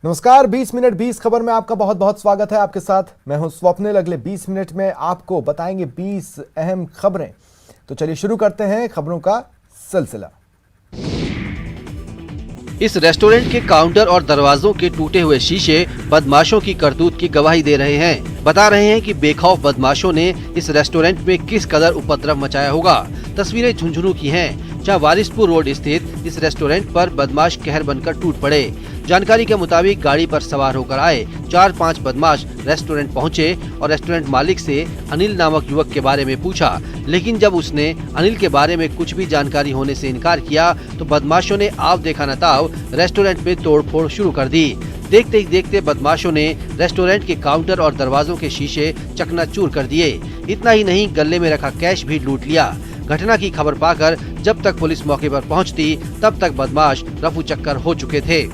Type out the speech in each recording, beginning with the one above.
नमस्कार, 20 मिनट 20 खबर में आपका बहुत बहुत स्वागत है। आपके साथ मैं हूं स्वप्निल। अगले 20 मिनट में आपको बताएंगे 20 अहम खबरें। तो चलिए शुरू करते हैं खबरों का सिलसिला। इस रेस्टोरेंट के काउंटर और दरवाजों के टूटे हुए शीशे बदमाशों की करतूत की गवाही दे रहे हैं। बता रहे हैं कि बेखौफ बदमाशों ने इस रेस्टोरेंट में किस कदर उपद्रव मचाया होगा। तस्वीरें झुंझुनू की हैं, जहां वारिसपुर रोड स्थित इस रेस्टोरेंट पर बदमाश कहर बनकर टूट पड़े। जानकारी के मुताबिक गाड़ी पर सवार होकर आए 4-5 बदमाश रेस्टोरेंट पहुंचे और रेस्टोरेंट मालिक से अनिल नामक युवक के बारे में पूछा, लेकिन जब उसने अनिल के बारे में कुछ भी जानकारी होने से इनकार किया तो बदमाशों ने आव देखा न ताव रेस्टोरेंट में तोड़फोड़ शुरू कर दी। देखते ही देखते बदमाशों ने रेस्टोरेंट के काउंटर और दरवाजों के शीशे चकनाचूर कर दिए। इतना ही नहीं, गले में रखा कैश भी लूट लिया। घटना की खबर पाकर जब तक पुलिस मौके पर पहुंचती तब तक बदमाश रफू चक्कर हो चुके थे।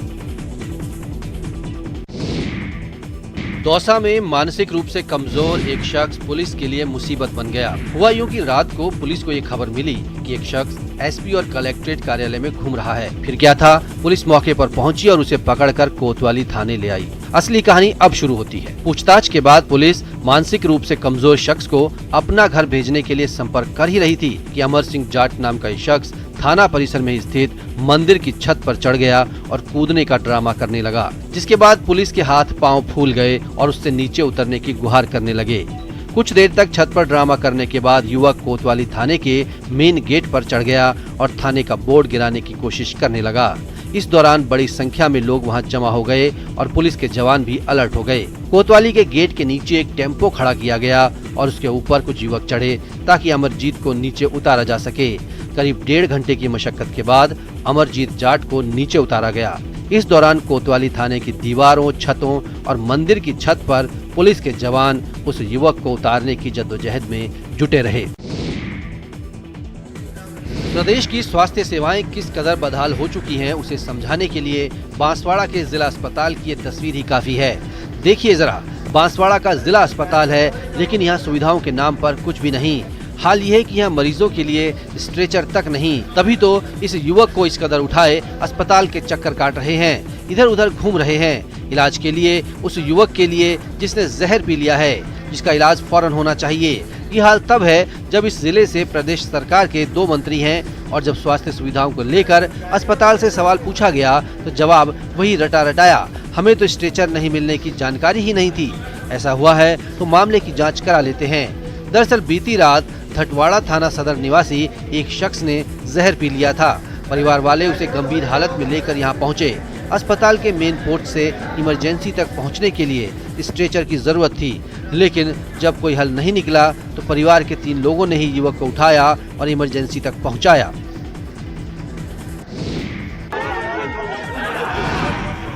दौसा में मानसिक रूप से कमजोर एक शख्स पुलिस के लिए मुसीबत बन गया। हुआ यूं कि रात को पुलिस को ये खबर मिली कि एक शख्स एसपी और कलेक्ट्रेट कार्यालय में घूम रहा है। फिर क्या था, पुलिस मौके पर पहुंची और उसे पकड़कर कोतवाली थाने ले आई। असली कहानी अब शुरू होती है। पूछताछ के बाद पुलिस मानसिक रूप से कमजोर शख्स को अपना घर भेजने के लिए संपर्क कर ही रही थी कि अमर सिंह जाट नाम का शख्स थाना परिसर में स्थित मंदिर की छत पर चढ़ गया और कूदने का ड्रामा करने लगा, जिसके बाद पुलिस के हाथ पांव फूल गए और उससे नीचे उतरने की गुहार करने लगे। कुछ देर तक छत पर ड्रामा करने के बाद युवक कोतवाली थाने के मेन गेट पर चढ़ गया और थाने का बोर्ड गिराने की कोशिश करने लगा। इस दौरान बड़ी संख्या में लोग वहां जमा हो गए और पुलिस के जवान भी अलर्ट हो गए। कोतवाली के गेट के नीचे एक टेम्पो खड़ा किया गया और उसके ऊपर कुछ युवक चढ़े ताकि अमरजीत को नीचे उतारा जा सके। करीब 1.5 घंटे की मशक्कत के बाद अमरजीत जाट को नीचे उतारा गया। इस दौरान कोतवाली थाने की दीवारों, छतों और मंदिर की छत पर पुलिस के जवान उस युवक को उतारने की जद्दोजहद में जुटे रहे। प्रदेश की स्वास्थ्य सेवाएं किस कदर बदहाल हो चुकी हैं, उसे समझाने के लिए बांसवाड़ा के जिला अस्पताल की ये तस्वीर ही काफी है। देखिए जरा, बांसवाड़ा का जिला अस्पताल है, लेकिन यहाँ सुविधाओं के नाम पर कुछ भी नहीं। हाल ये है कि यहाँ मरीजों के लिए स्ट्रेचर तक नहीं, तभी तो इस युवक को इस कदर उठाए अस्पताल के चक्कर काट रहे हैं, इधर उधर घूम रहे हैं इलाज के लिए। उस युवक के लिए जिसने जहर पी लिया है, जिसका इलाज फौरन होना चाहिए। ये हाल तब है जब इस जिले से प्रदेश सरकार के 2 मंत्री हैं और जब स्वास्थ्य सुविधाओं को लेकर अस्पताल से सवाल पूछा गया तो जवाब वही रटा रटाया, हमें तो स्ट्रेचर नहीं मिलने की जानकारी ही नहीं थी। ऐसा हुआ है तो मामले की जाँच करा लेते हैं। दरअसल बीती रात धटवाड़ा थाना सदर निवासी एक शख्स ने जहर पी लिया था। परिवार वाले उसे गंभीर हालत में लेकर यहाँ पहुँचे। अस्पताल के मेन पोर्ट से इमरजेंसी तक पहुँचने के लिए स्ट्रेचर की जरूरत थी, लेकिन जब कोई हल नहीं निकला तो परिवार के 3 लोगों ने ही युवक को उठाया और इमरजेंसी तक पहुँचाया।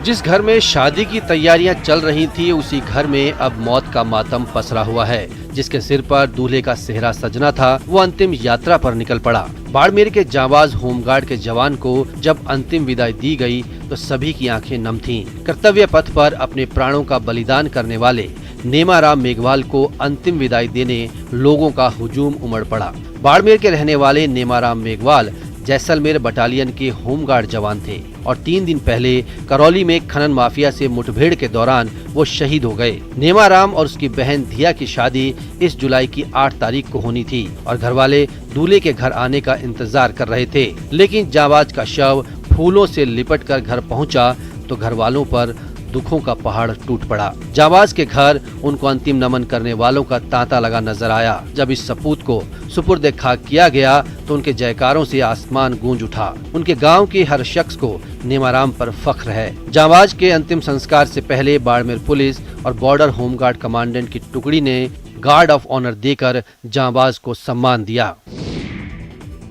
जिस घर में शादी की तैयारियां चल रही थी, उसी घर में अब मौत का मातम पसरा हुआ है। जिसके सिर पर दूल्हे का सेहरा सजना था, वो अंतिम यात्रा पर निकल पड़ा। बाड़मेर के जांबाज होमगार्ड के जवान को जब अंतिम विदाई दी गई तो सभी की आंखें नम थीं। कर्तव्य पथ पर अपने प्राणों का बलिदान करने वाले नेमाराम मेघवाल को अंतिम विदाई देने लोगों का हुजूम उमड़ पड़ा। बाड़मेर के रहने वाले नेमाराम मेघवाल जैसलमेर बटालियन के होमगार्ड जवान थे और 3 दिन पहले करौली में खनन माफिया से मुठभेड़ के दौरान वो शहीद हो गए। नेमाराम और उसकी बहन धिया की शादी इस जुलाई की 8 तारीख को होनी थी और घरवाले दूल्हे के घर आने का इंतजार कर रहे थे, लेकिन जांबाज का शव फूलों से लिपटकर घर पहुंचा तो घर वालों पर दुखों का पहाड़ टूट पड़ा। जांबाज के घर उनको अंतिम नमन करने वालों का तांता लगा नजर आया। जब इस सपूत को सुपुर्द खाक किया गया तो उनके जयकारों से आसमान गूंज उठा। उनके गांव के हर शख्स को नेमाराम पर फख्र है। जांबाज के अंतिम संस्कार से पहले बाड़मेर पुलिस और बॉर्डर होमगार्ड कमांडेंट की टुकड़ी ने गार्ड ऑफ ऑनर देकर जांबाज को सम्मान दिया।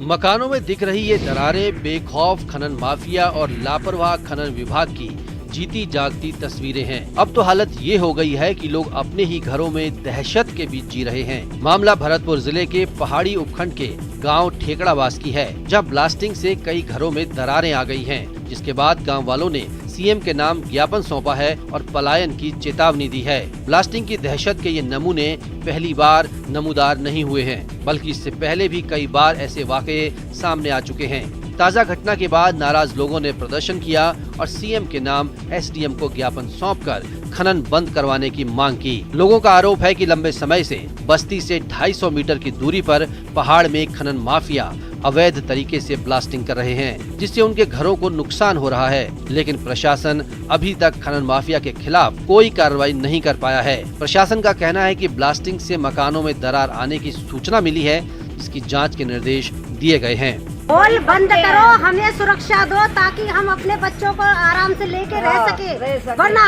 मकानों में दिख रही ये दरारें बेखौफ खनन माफिया और लापरवाह खनन विभाग की जीती जागती तस्वीरें हैं। अब तो हालत ये हो गई है कि लोग अपने ही घरों में दहशत के बीच जी रहे हैं। मामला भरतपुर जिले के पहाड़ी उपखंड के गांव ठेकड़ावास की है, जहां ब्लास्टिंग से कई घरों में दरारें आ गई हैं, जिसके बाद गांव वालों ने सीएम के नाम ज्ञापन सौंपा है और पलायन की चेतावनी दी है। ब्लास्टिंग की दहशत के ये नमूने पहली बार नमूदार नहीं हुए हैं, बल्कि इससे पहले भी कई बार ऐसे वाकये सामने आ चुके हैं। ताजा घटना के बाद नाराज लोगों ने प्रदर्शन किया और सीएम के नाम एसडीएम को ज्ञापन सौंपकर खनन बंद करवाने की मांग की। लोगों का आरोप है कि लंबे समय से बस्ती से 250 मीटर की दूरी पर पहाड़ में खनन माफिया अवैध तरीके से ब्लास्टिंग कर रहे हैं, जिससे उनके घरों को नुकसान हो रहा है। लेकिन प्रशासन अभी तक खनन माफिया के खिलाफ कोई कार्रवाई नहीं कर पाया है। प्रशासन का कहना है कि ब्लास्टिंग से मकानों में दरार आने की सूचना मिली है, जिसकी जांच के निर्देश दिए गए हैं। होल बंद करो, हमें सुरक्षा दो ताकि हम अपने बच्चों को आराम से लेके रह सके, वरना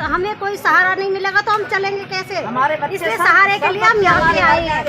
हमें कोई सहारा नहीं मिलेगा तो हम चलेंगे कैसे? इसलिए सहारे के लिए हम यहाँ पे आए हैं।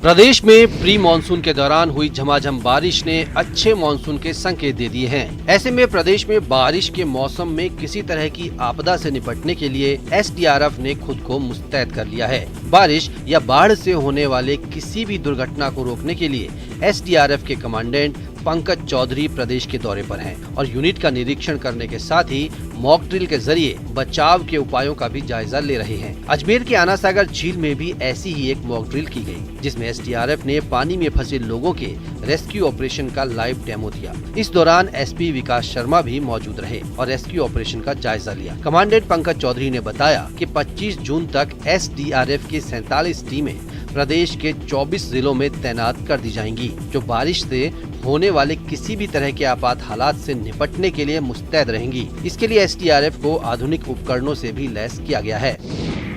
प्रदेश में प्री मानसून के दौरान हुई झमाझम बारिश ने अच्छे मानसून के संकेत दे दिए हैं। ऐसे में प्रदेश में बारिश के मौसम में किसी तरह की आपदा से निपटने के लिए एसडीआरएफ ने खुद को मुस्तैद कर लिया है। बारिश या बाढ़ से होने वाले किसी भी दुर्घटना को रोकने के लिए एसडीआरएफ के कमांडेंट पंकज चौधरी प्रदेश के दौरे पर हैं और यूनिट का निरीक्षण करने के साथ ही मॉक ड्रिल के जरिए बचाव के उपायों का भी जायजा ले रहे हैं। अजमेर के आना सागर झील में भी ऐसी ही एक मॉक ड्रिल की गई, जिसमें एसडीआरएफ ने पानी में फंसे लोगों के रेस्क्यू ऑपरेशन का लाइव डेमो दिया। इस दौरान एसपी विकास शर्मा भी मौजूद रहे और रेस्क्यू ऑपरेशन का जायजा लिया। कमांडेंट पंकज चौधरी ने बताया कि 25 जून तक एसडीआरएफ की 47 टीमें प्रदेश के 24 जिलों में तैनात कर दी जाएंगी, जो बारिश से होने वाले किसी भी तरह के आपात हालात से निपटने के लिए मुस्तैद रहेंगी। इसके लिए एसडीआरएफ को आधुनिक उपकरणों से भी लैस किया गया है।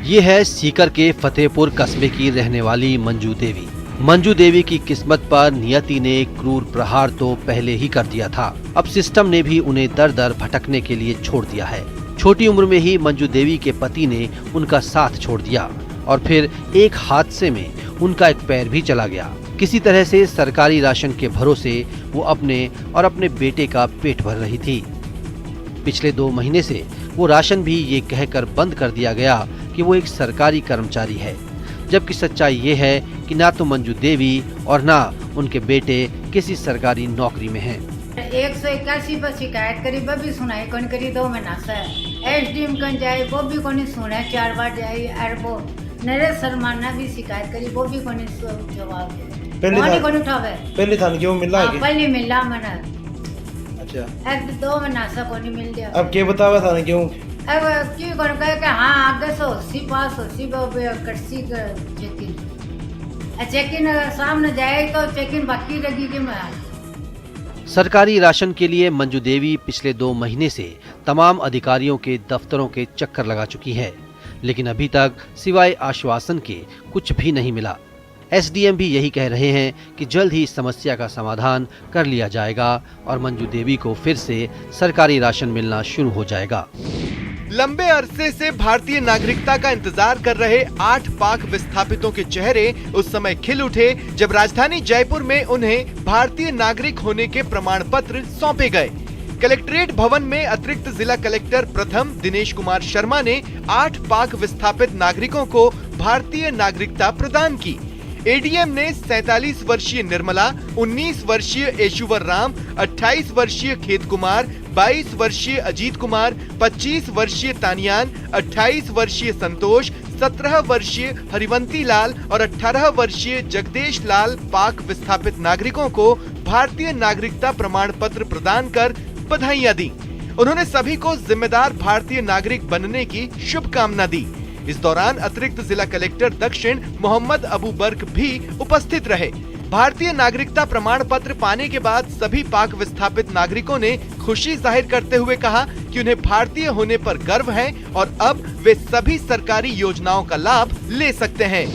ये है सीकर के फतेहपुर कस्बे की रहने वाली मंजू देवी। मंजू देवी की किस्मत पर नियति ने क्रूर प्रहार तो पहले ही कर दिया था, अब सिस्टम ने भी उन्हें दर दर भटकने के लिए छोड़ दिया है। छोटी उम्र में ही मंजू देवी के पति ने उनका साथ छोड़ दिया और फिर एक हादसे में उनका एक पैर भी चला गया। किसी तरह से सरकारी राशन के भरोसे वो अपने और अपने बेटे का पेट भर रही थी। पिछले 2 महीने से वो राशन भी ये कहकर बंद कर दिया गया कि वो एक सरकारी कर्मचारी है, जबकि सच्चाई ये है कि ना तो मंजू देवी और ना उनके बेटे किसी सरकारी नौकरी में हैं। 181 पर शिकायत करी, वो भी सुनाई कौन करी 2 महीना से। एसडीएम कौन जाए, वो भी कौन सुने, 4 बार जाए। और वो नरेश शर्मा ने भी शिकायत करी, वो भी कौन जवाब दे। पहले थाने क्यों मिला है? पहले मिला मैंने। अच्छा, अब 2 महीना से कौन मिल गया। अब क्या बतावा थाने क्यों? अब क्यों कौन कहे कि हाँ आगे सो सी पास हो सी कटसी का चेकिन सामने जाए तो चेकिन बाकी लगी कि मैं। सरकारी राशन के लिए मंजू देवी पिछले 2 महीने से तमाम अधिकारियों के दफ्तरों के चक्कर लगा चुकी है, लेकिन अभी तक सिवाय आश्वासन के कुछ भी नहीं मिला। एसडीएम भी यही कह रहे हैं कि जल्द ही इस समस्या का समाधान कर लिया जाएगा और मंजू देवी को फिर से सरकारी राशन मिलना शुरू हो जाएगा। लंबे अरसे से भारतीय नागरिकता का इंतजार कर रहे 8 पाक विस्थापितों के चेहरे उस समय खिल उठे जब राजधानी जयपुर में उन्हें भारतीय नागरिक होने के प्रमाण पत्र सौंपे गए। कलेक्ट्रेट भवन में अतिरिक्त जिला कलेक्टर प्रथम दिनेश कुमार शर्मा ने 8 पाक विस्थापित नागरिकों को भारतीय नागरिकता प्रदान की। एडीएम ने 47 वर्षीय निर्मला, 19 वर्षीय येशुवर राम, 28 वर्षीय खेत कुमार, 22 वर्षीय अजीत कुमार, 25 वर्षीय तानियान, 28 वर्षीय संतोष, 17 वर्षीय हरिवंती लाल और 18 वर्षीय जगदेश लाल पाक विस्थापित नागरिकों को भारतीय नागरिकता प्रमाण पत्र प्रदान कर बधाइयां दी। उन्होंने सभी को जिम्मेदार भारतीय नागरिक बनने की शुभकामना दी। इस दौरान अतिरिक्त जिला कलेक्टर दक्षिण मोहम्मद अबू बर्क भी उपस्थित रहे। भारतीय नागरिकता प्रमाण पत्र पाने के बाद सभी पाक विस्थापित नागरिकों ने खुशी जाहिर करते हुए कहा कि उन्हें भारतीय होने पर गर्व है और अब वे सभी सरकारी योजनाओं का लाभ ले सकते हैं।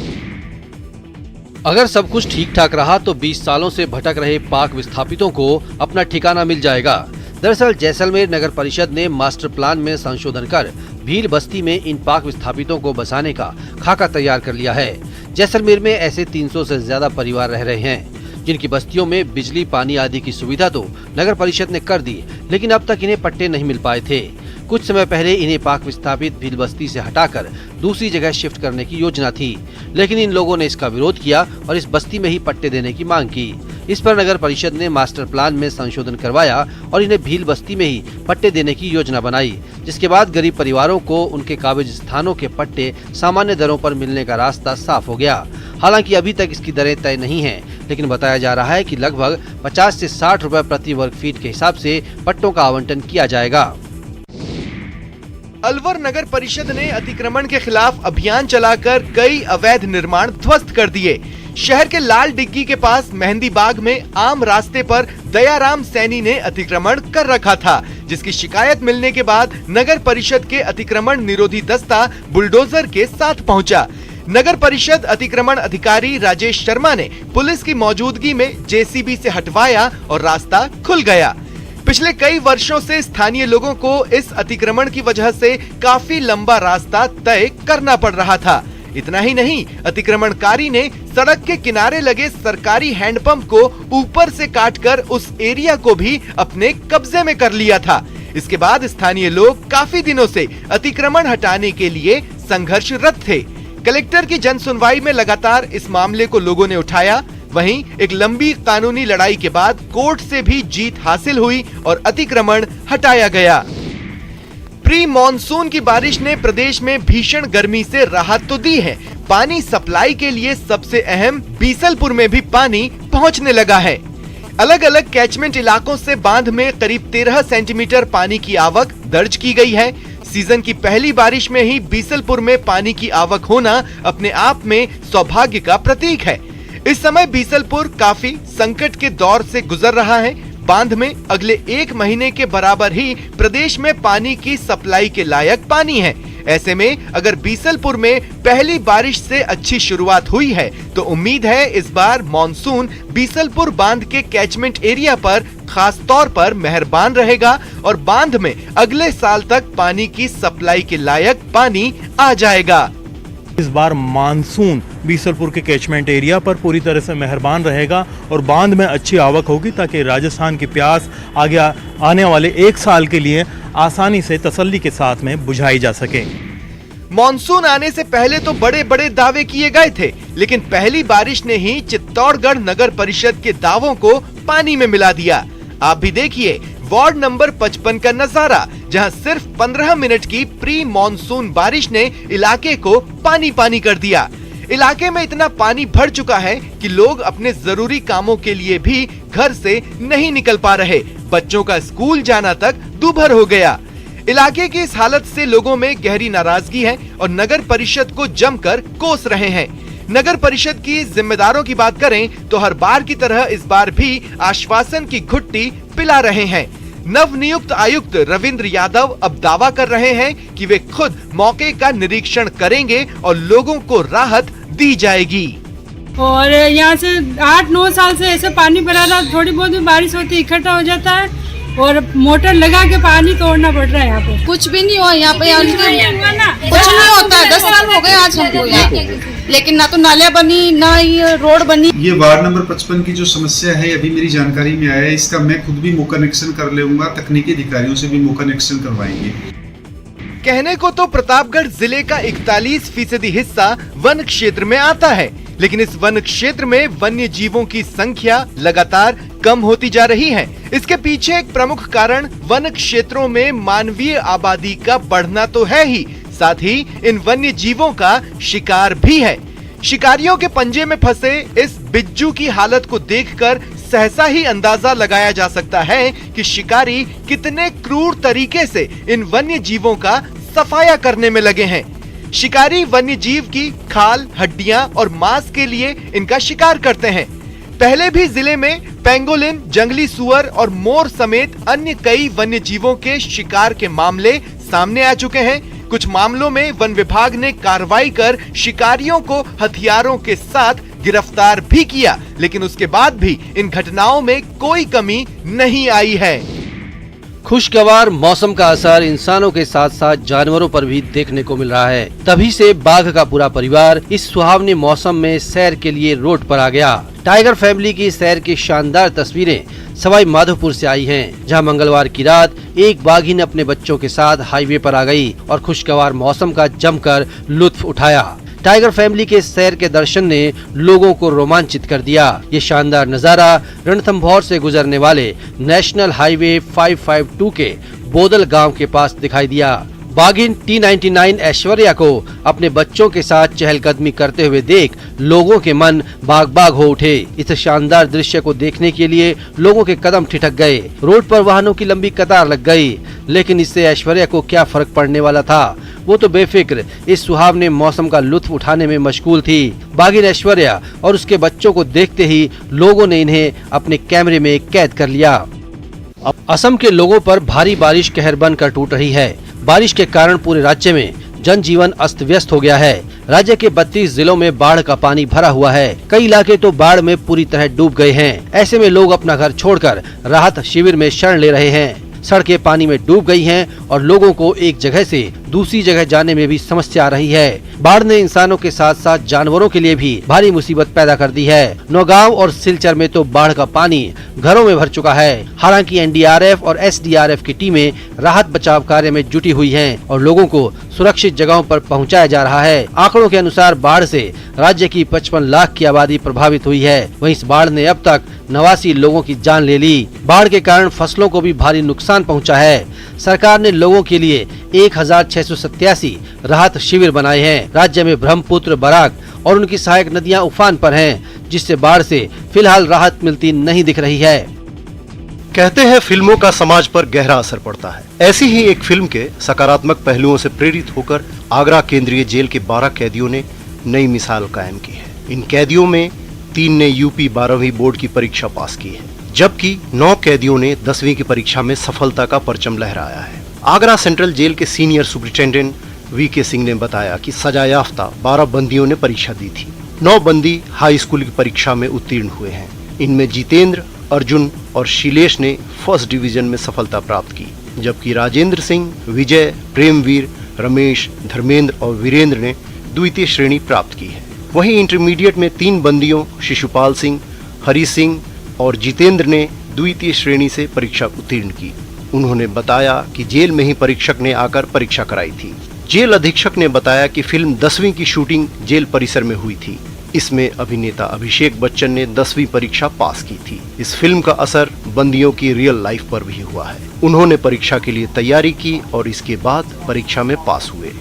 अगर सब कुछ ठीक ठाक रहा तो 20 सालों से भटक रहे पाक विस्थापितों को अपना ठिकाना मिल जाएगा। दरअसल जैसलमेर नगर परिषद ने मास्टर प्लान में संशोधन कर भील बस्ती में इन पाक विस्थापितों को बसाने का खाका तैयार कर लिया है। जैसलमेर में ऐसे 300 से ज्यादा परिवार रह रहे हैं, जिनकी बस्तियों में बिजली पानी आदि की सुविधा तो नगर परिषद ने कर दी, लेकिन अब तक इन्हें पट्टे नहीं मिल पाए थे। कुछ समय पहले इन्हें पाक विस्थापित भील बस्ती से हटाकर दूसरी जगह शिफ्ट करने की योजना थी, लेकिन इन लोगों ने इसका विरोध किया और इस बस्ती में ही पट्टे देने की मांग की। इस पर नगर परिषद ने मास्टर प्लान में संशोधन करवाया और इन्हें भील बस्ती में ही पट्टे देने की योजना बनाई, जिसके बाद गरीब परिवारों को उनके काबिज स्थानों के पट्टे सामान्य दरों पर मिलने का रास्ता साफ हो गया। हालांकि अभी तक इसकी दरें तय नहीं हैं, लेकिन बताया जा रहा है कि लगभग 50 से 60 रुपए प्रति वर्ग फीट के हिसाब से पट्टों का आवंटन किया जाएगा। अलवर नगर परिषद ने अतिक्रमण के खिलाफ अभियान चलाकर कई अवैध निर्माण ध्वस्त कर दिए। शहर के लाल डिग्गी के पास मेहंदी बाग में आम रास्ते पर दयाराम सैनी ने अतिक्रमण कर रखा था, जिसकी शिकायत मिलने के बाद नगर परिषद के अतिक्रमण निरोधी दस्ता बुलडोजर के साथ पहुंचा। नगर परिषद अतिक्रमण अधिकारी राजेश शर्मा ने पुलिस की मौजूदगी में जेसीबी से हटवाया और रास्ता खुल गया। पिछले कई वर्षों से स्थानीय लोगों को इस अतिक्रमण की वजह से काफी लंबा रास्ता तय करना पड़ रहा था। इतना ही नहीं, अतिक्रमणकारी ने सड़क के किनारे लगे सरकारी हैंडपंप को ऊपर से काटकर उस एरिया को भी अपने कब्जे में कर लिया था। इसके बाद स्थानीय लोग काफी दिनों से अतिक्रमण हटाने के लिए संघर्षरत थे। कलेक्टर की जन सुनवाई में लगातार इस मामले को लोगों ने उठाया। वहीं एक लंबी कानूनी लड़ाई के बाद कोर्ट से भी जीत हासिल हुई और अतिक्रमण हटाया गया। प्री मॉनसून की बारिश ने प्रदेश में भीषण गर्मी से राहत तो दी है। पानी सप्लाई के लिए सबसे अहम बीसलपुर में भी पानी पहुंचने लगा है। अलग अलग कैचमेंट इलाकों से बांध में करीब 13 सेंटीमीटर पानी की आवक दर्ज की गई है। सीजन की पहली बारिश में ही बीसलपुर में पानी की आवक होना अपने आप में सौभाग्य का प्रतीक है। इस समय बीसलपुर काफी संकट के दौर से गुजर रहा है। बांध में अगले 1 महीने के बराबर ही प्रदेश में पानी की सप्लाई के लायक पानी है। ऐसे में अगर बीसलपुर में पहली बारिश से अच्छी शुरुआत हुई है तो उम्मीद है इस बार मॉनसून बीसलपुर बांध के कैचमेंट एरिया पर खास तौर पर मेहरबान रहेगा और बांध में अगले साल तक पानी की सप्लाई के लायक पानी आ जाएगा। इस बार मानसून बीसलपुर के कैचमेंट एरिया पर पूरी तरह से मेहरबान रहेगा और बांध में अच्छी आवक होगी ताकि राजस्थान की प्यास आगे आने वाले 1 साल के लिए आसानी से तसल्ली के साथ में बुझाई जा सके। मॉनसून आने से पहले तो बड़े बड़े दावे किए गए थे, लेकिन पहली बारिश ने ही चित्तौड़गढ़ नगर परिषद के दावों को पानी में मिला दिया। आप भी देखिए वार्ड नंबर 55 का नजारा, जहां सिर्फ 15 मिनट की प्री मॉनसून बारिश ने इलाके को पानी पानी कर दिया। इलाके में इतना पानी भर चुका है कि लोग अपने जरूरी कामों के लिए भी घर से नहीं निकल पा रहे। बच्चों का स्कूल जाना तक दूभर हो गया। इलाके की इस हालत से लोगों में गहरी नाराजगी है और नगर परिषद को जमकर कोस रहे हैं। नगर परिषद की जिम्मेदारों की बात करें तो हर बार की तरह इस बार भी आश्वासन की घुट्टी पिला रहे हैं। नवनियुक्त आयुक्त रविंद्र यादव अब दावा कर रहे हैं कि वे खुद मौके का निरीक्षण करेंगे और लोगों को राहत दी जाएगी। और यहाँ से 8-9 साल से ऐसे पानी भरा रहा, थोड़ी बहुत भी बारिश होती इकट्ठा हो जाता है और मोटर लगा के पानी तोड़ना पड़ रहा है। यहाँ पे कुछ भी नहीं हुआ, यहाँ पे कुछ नहीं होता है। 10 साल हो गए आज हमको यहाँ पे, लेकिन ना तो नालियाँ बनी ना ये रोड बनी। ये वार्ड नंबर 55 की जो समस्या है अभी मेरी जानकारी में आया है, इसका मैं खुद भी मौका निरीक्षण कर लूंगा, तकनीकी अधिकारियों से भी मौका निरीक्षण करवाएंगे। कहने को तो प्रतापगढ़ जिले का 41% हिस्सा वन क्षेत्र में आता है, लेकिन इस वन क्षेत्र में वन्य जीवों की संख्या लगातार कम होती जा रही है। इसके पीछे एक प्रमुख कारण वन क्षेत्रों में मानवीय आबादी का बढ़ना तो है ही, साथ ही इन वन्य जीवों का शिकार भी है। शिकारियों के पंजे में फंसे इस बिज्जू की हालत को देखकर सहसा ही अंदाजा लगाया जा सकता है कि शिकारी कितने क्रूर तरीके से इन वन्य जीवों का सफाया करने में लगे हैं। शिकारी वन्य जीव की खाल, हड्डियां और मांस के लिए इनका शिकार करते हैं। पहले भी जिले में पेंगोलिन, जंगली सुअर और मोर समेत अन्य कई वन्य जीवों के शिकार के मामले सामने आ चुके हैं। कुछ मामलों में वन विभाग ने कार्रवाई कर शिकारियों को हथियारों के साथ गिरफ्तार भी किया, लेकिन उसके बाद भी इन घटनाओं में कोई कमी नहीं आई है। खुशगवार मौसम का असर इंसानों के साथ साथ जानवरों पर भी देखने को मिल रहा है। तभी से बाघ का पूरा परिवार इस सुहावने मौसम में सैर के लिए रोड पर आ गया। टाइगर फैमिली की सैर की शानदार तस्वीरें सवाई माधोपुर से आई हैं, जहां मंगलवार की रात एक बाघिन अपने बच्चों के साथ हाईवे पर आ गई और खुशगवार मौसम का जमकर लुत्फ उठाया। टाइगर फैमिली के सैर के दर्शन ने लोगों को रोमांचित कर दिया। ये शानदार नजारा रणथंभौर से गुजरने वाले नेशनल हाईवे 552 के बोदल गांव के पास दिखाई दिया। बागिन T99 ऐश्वर्या को अपने बच्चों के साथ चहलकदमी करते हुए देख लोगों के मन बाग बाग हो उठे। इस शानदार दृश्य को देखने के लिए लोगों के कदम ठिठक गए। रोड पर वाहनों की लंबी कतार लग गई, लेकिन इससे ऐश्वर्या को क्या फर्क पड़ने वाला था। वो तो बेफिक्र इस सुहावने मौसम का लुत्फ उठाने में मशगूल थी। बागिन ऐश्वर्या और उसके बच्चों को देखते ही लोगों ने इन्हें अपने कैमरे में कैद कर लिया। असम के लोगों पर भारी बारिश कहर बनकर टूट रही है। बारिश के कारण पूरे राज्य में जनजीवन अस्त व्यस्त हो गया है। राज्य के 32 जिलों में बाढ़ का पानी भरा हुआ है। कई इलाके तो बाढ़ में पूरी तरह डूब गए हैं। ऐसे में लोग अपना घर छोड़कर राहत शिविर में शरण ले रहे हैं। सड़कें पानी में डूब गई हैं और लोगों को एक जगह से दूसरी जगह जाने में भी समस्या आ रही है। बाढ़ ने इंसानों के साथ साथ जानवरों के लिए भी भारी मुसीबत पैदा कर दी है। नौगांव और सिलचर में तो बाढ़ का पानी घरों में भर चुका है। हालांकि एनडीआरएफ और एसडीआरएफ की टीमें राहत बचाव कार्य में जुटी हुई हैं और लोगों को सुरक्षित जगहों पर पहुंचाया जा रहा है। आंकड़ों के अनुसार बाढ़ से राज्य की 55 लाख की आबादी प्रभावित हुई है। वहीं इस बाढ़ ने अब तक 89 लोगों की जान ले ली। बाढ़ के कारण फसलों को भी भारी नुकसान पहुंचा है। सरकार ने लोगों के लिए 1687 राहत शिविर बनाए हैं। राज्य में ब्रह्मपुत्र, बराक और उनकी सहायक नदियां उफान पर हैं, जिससे बाढ़ से फिलहाल राहत मिलती नहीं दिख रही है। कहते हैं फिल्मों का समाज पर गहरा असर पड़ता है। ऐसी ही एक फिल्म के सकारात्मक पहलुओं से प्रेरित होकर आगरा केंद्रीय जेल के 12 कैदियों ने नई मिसाल कायम की है। इन कैदियों में 3 ने यूपी 12वीं बोर्ड की परीक्षा पास की है, जबकि 9 कैदियों ने 10वीं की परीक्षा में सफलता का परचम लहराया है। आगरा सेंट्रल जेल के सीनियर सुपरिटेंडेंट VK सिंह ने बताया कि सजायाफ्ता 12 बंदियों ने परीक्षा दी थी। 9 बंदी हाई स्कूल की परीक्षा में उत्तीर्ण हुए हैं। इनमें जितेंद्र, अर्जुन और शिलेश ने फर्स्ट डिवीजन में सफलता प्राप्त की, जबकि राजेंद्र सिंह, विजय, प्रेमवीर, रमेश, धर्मेंद्र और वीरेंद्र ने द्वितीय श्रेणी प्राप्त की है। वहीं इंटरमीडिएट में 3 बंदियों शिशुपाल सिंह, हरि सिंह और जितेंद्र ने द्वितीय श्रेणी से परीक्षा उत्तीर्ण की। उन्होंने बताया कि जेल में ही परीक्षक ने आकर परीक्षा कराई थी। जेल अधीक्षक ने बताया कि फिल्म 10वीं की शूटिंग जेल परिसर में हुई थी। इसमें अभिनेता अभिषेक बच्चन ने 10वीं परीक्षा पास की थी। इस फिल्म का असर बंदियों की रियल लाइफ पर भी हुआ है। उन्होंने परीक्षा के लिए तैयारी की और इसके बाद परीक्षा में पास हुए।